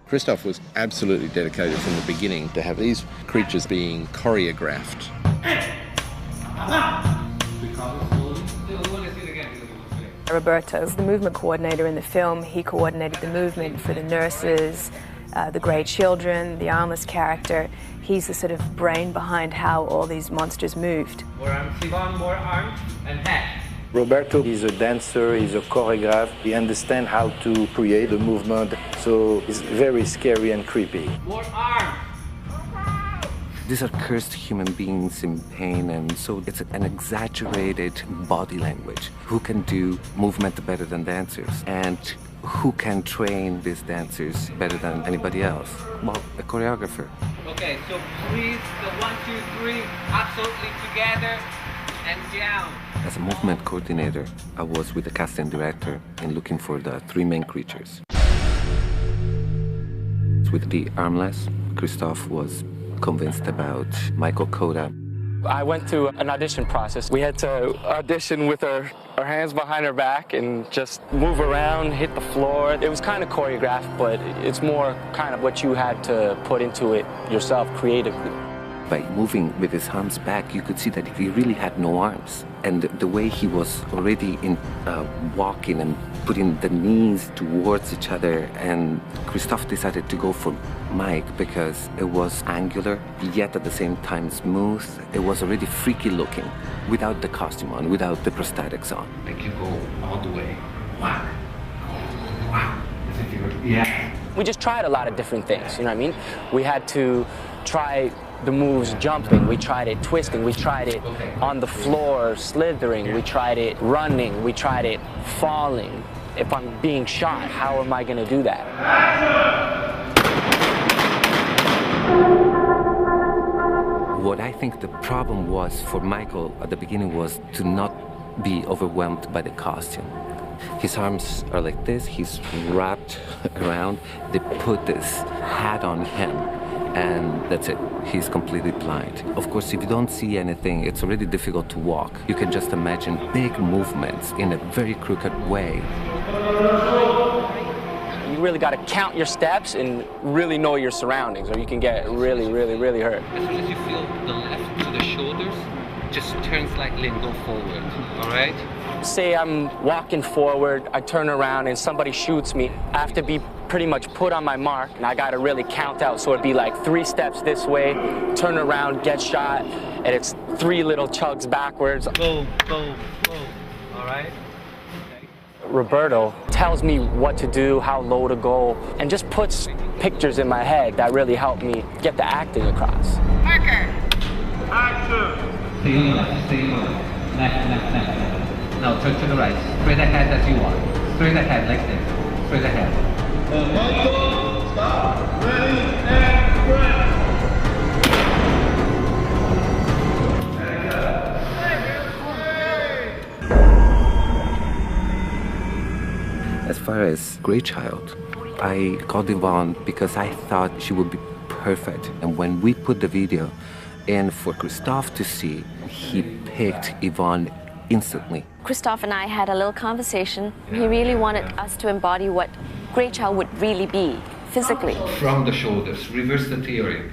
Christoph was absolutely dedicated from the beginning to have these creatures being choreographed. Roberto is the movement coordinator in the film. He coordinated the movement for the nurses, the grey children, the armless character. He's the sort of brain behind how all these monsters moved. More arms, Sivan, more arms, and head. Roberto is a dancer, he's a choreographer. He understands how to create the movement, so it's very scary and creepy. More arms! These are cursed human beings in pain, and so it's an exaggerated body language. Who can do movement better than dancers? And who can train these dancers better than anybody else? Well, a choreographer. Okay, so please, the 1, 2, 3, absolutely together and down. As a movement coordinator, I was with the casting director in looking for the 3 main creatures. With the armless, Christoph was convinced about Michael Koda. I went through an audition process. We had to audition with our hands behind our back and just move around, hit the floor. It was kind of choreographed, but it's more kind of what you had to put into it yourself creatively. By moving with his arms back, you could see that he really had no arms. And the way he was already walking and putting the knees towards each other, and Christoph decided to go for Mike because it was angular, yet at the same time smooth. It was already freaky looking, without the costume on, without the prosthetics on. Make you go all the way. Wow. Wow. As if you were, yeah. We just tried a lot of different things, you know what I mean? We had to try the moves jumping, we tried it twisting, we tried it on the floor slithering, we tried it running, we tried it falling. If I'm being shot, how am I gonna do that? What I think the problem was for Michael at the beginning was to not be overwhelmed by the costume. His arms are like this, he's wrapped around, they put this hat on him, and that's it. He's completely blind. Of course, if you don't see anything, it's already difficult to walk. You can just imagine big movements in a very crooked way. You really got to count your steps and really know your surroundings, or you can get really, really, really hurt. As soon as you feel the left to the shoulders, just turn slightly and go forward, all right? Say I'm walking forward, I turn around and somebody shoots me. I have to be pretty much put on my mark, and I gotta really count out. So it'd be like 3 steps this way, turn around, get shot, and it's 3 little chugs backwards. Go, go, go, all right? Okay. Roberto tells me what to do, how low to go, and just puts pictures in my head that really help me get the acting across. Marker! Action! Stay on the left, stay on the left. Left, left, left. Now turn to the right. Straight ahead as you want. Straight ahead like this. Straight ahead. Michael, stop. Ready and breath. As far as Grey Child, I called Yvonne because I thought she would be perfect. And when we put the video in for Christoph to see, he picked Yvonne instantly. Christoph and I had a little conversation. He really wanted us to embody what Grey Child would really be, physically. From the shoulders, reverse the theory.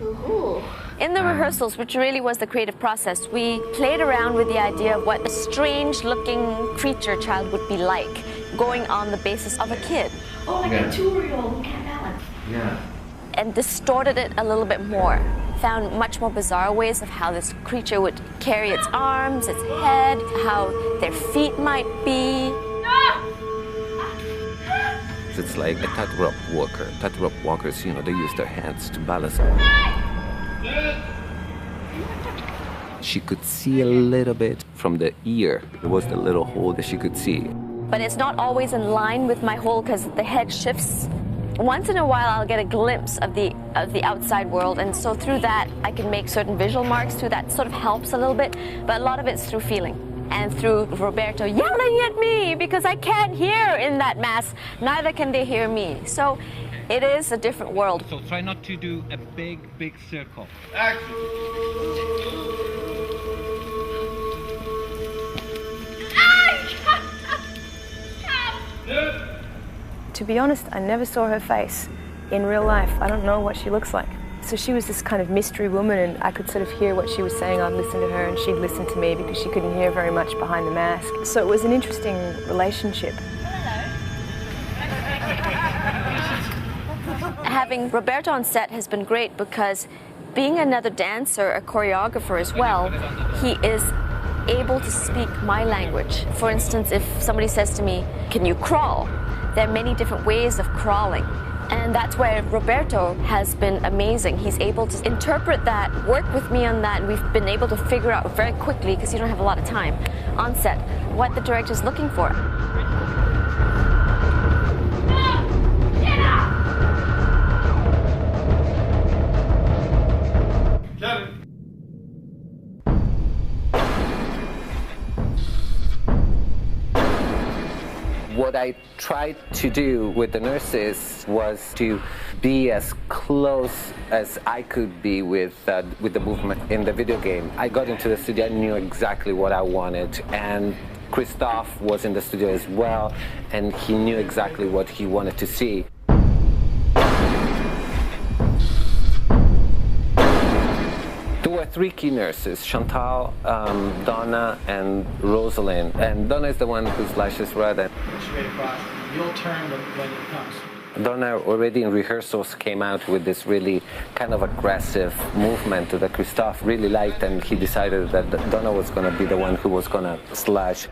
Ooh. In the rehearsals, which really was the creative process, we played around with the idea of what a strange-looking creature child would be like, going on the basis of a kid. Oh, like a 2-year-old who can't balance. Yeah. And distorted it a little bit more. Found much more bizarre ways of how this creature would carry its arms, its head, how their feet might be. It's like a tightrope walker. Tightrope walkers, you know, they use their hands to balance. She could see a little bit from the ear. There was the little hole that she could see. But it's not always in line with my hole because the head shifts. Once in a while, I'll get a glimpse of the outside world, and so through that, I can make certain visual marks through that. Sort of helps a little bit, but a lot of it's through feeling. and through Roberto yelling at me because I can't hear in that mass, neither can they hear me. So it is a different world. So try not to do a big circle. To be honest, I never saw her face in real life. I don't know what she looks like. So she was this kind of mystery woman, and I could sort of hear what she was saying. I'd listen to her and she'd listen to me because she couldn't hear very much behind the mask. So it was an interesting relationship. Having Roberto on set has been great because being another dancer, a choreographer as well, he is able to speak my language. For instance, if somebody says to me, "Can you crawl?" There are many different ways of crawling. And that's where Roberto has been amazing. He's able to interpret that, work with me on that, and we've been able to figure out very quickly, because you don't have a lot of time on set, what the director's looking for. What I tried to do with the nurses was to be as close as I could be with the movement in the video game. I got into the studio, I knew exactly what I wanted, and Christophe was in the studio as well, and he knew exactly what he wanted to see. There were three key nurses, Chantal, Donna, and Rosalind. And Donna is the one who slashes red. Straight across. You'll turn when it comes. Donna already in rehearsals came out with this really kind of aggressive movement that Christophe really liked, and he decided that Donna was going to be the one who was going to slash.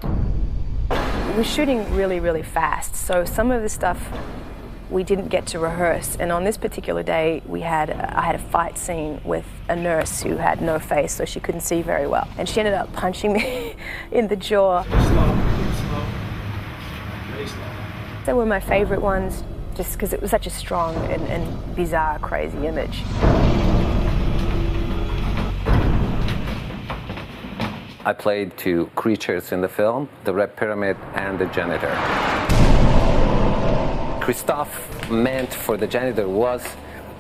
We were shooting really, really fast, so some of the stuff we didn't get to rehearse, and on this particular day I had a fight scene with a nurse who had no face, so she couldn't see very well, and she ended up punching me in the jaw. Slow, very slow. They were my favorite ones just because it was such a strong and bizarre, crazy image. I played two creatures in the film, the Red Pyramid and the Janitor. Christophe meant for the janitor was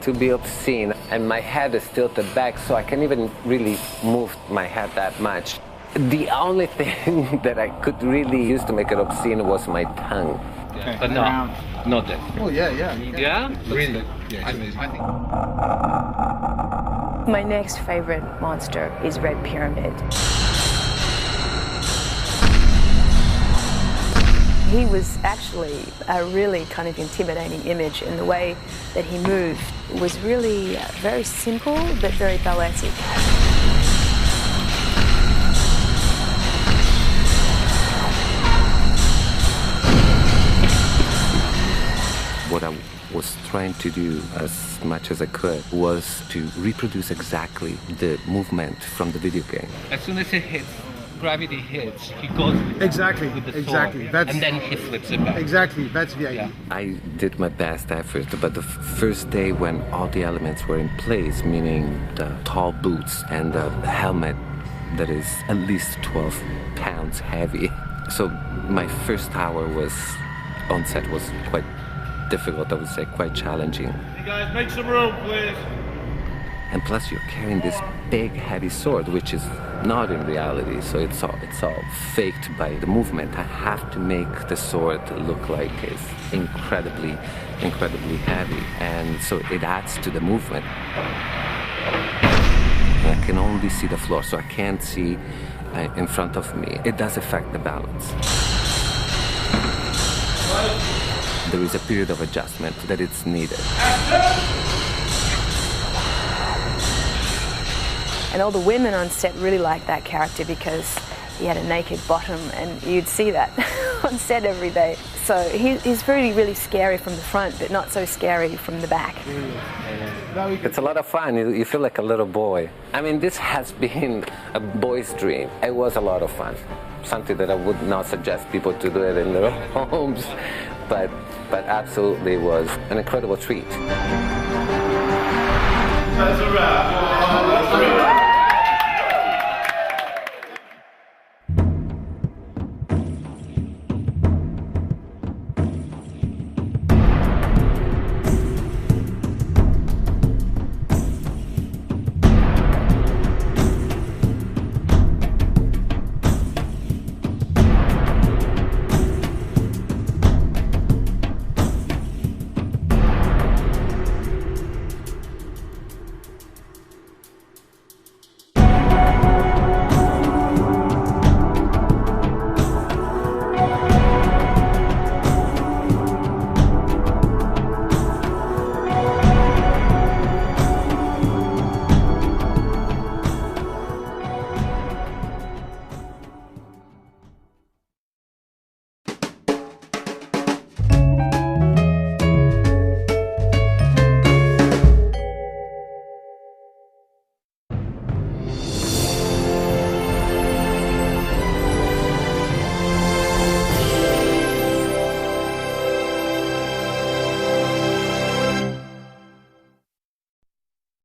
to be obscene, and my head is tilted back, so I can't even really move my head that much. The only thing that I could really use to make it obscene was my tongue. Yeah, but no, not that. Oh yeah. Yeah? Really? Yeah, I think. My next favorite monster is Red Pyramid. He was actually a really kind of intimidating image, and the way that he moved was really very simple but very balletic. What I was trying to do as much as I could was to reproduce exactly the movement from the video game. As soon as it hits, gravity hits, he goes Exactly. with the sword, Exactly. That's and then he flips it back. Exactly. That's the idea. Yeah. I did my best effort, but the first day when all the elements were in place, meaning the tall boots and the helmet that is at least 12 pounds heavy. So my first hour was on set was quite difficult, I would say, quite challenging. You guys, make some room, please. And plus you're carrying this big heavy sword, which is not in reality, so it's all faked by the movement. I have to make the sword look like it's incredibly heavy, and so it adds to the movement. I can only see the floor, so I can't see in front of me. It does affect the balance. There is a period of adjustment that it's needed. And all the women on set really liked that character because he had a naked bottom, and you'd see that on set every day. So he's really scary from the front, but not so scary from the back. It's a lot of fun. You feel like a little boy. I mean, this has been a boy's dream. It was a lot of fun. Something that I would not suggest people to do it in their homes, but absolutely was an incredible treat. That's a wrap.